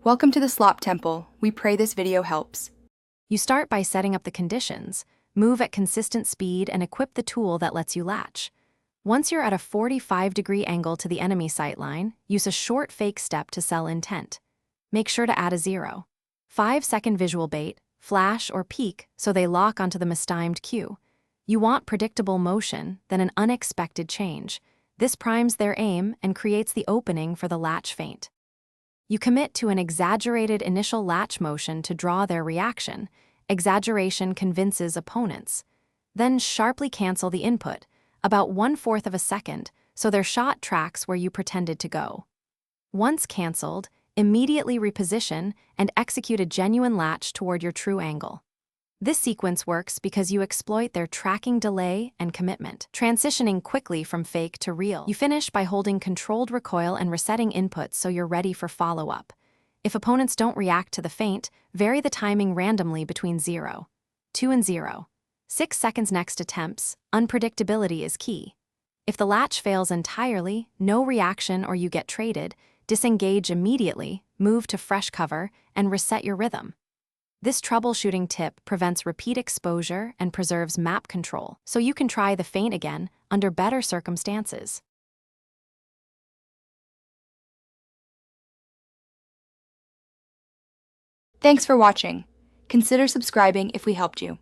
Welcome to the Slop Temple. We pray this video helps. You start by setting up the conditions, move at consistent speed, and equip the tool that lets you latch. Once you're at a 45-degree angle to the enemy sightline, use a short fake step to sell intent. Make sure to add a 0. 5-second visual bait, flash, or peek so they lock onto the mistimed cue. You want predictable motion, then an unexpected change. This primes their aim and creates the opening for the latch feint. You commit to an exaggerated initial latch motion to draw their reaction. Exaggeration convinces opponents. Then sharply cancel the input, about 1/4 of a second, so their shot tracks where you pretended to go. Once canceled, immediately reposition and execute a genuine latch toward your true angle. This sequence works because you exploit their tracking delay and commitment, transitioning quickly from fake to real. You finish by holding controlled recoil and resetting inputs so you're ready for follow-up. If opponents don't react to the feint, vary the timing randomly between 0, 2 and 0. 6 seconds next attempts, unpredictability is key. If the latch fails entirely, no reaction or you get traded, disengage immediately, move to fresh cover, and reset your rhythm. This troubleshooting tip prevents repeat exposure and preserves map control, so you can try the feint again under better circumstances. Thanks for watching. Consider subscribing if we helped you.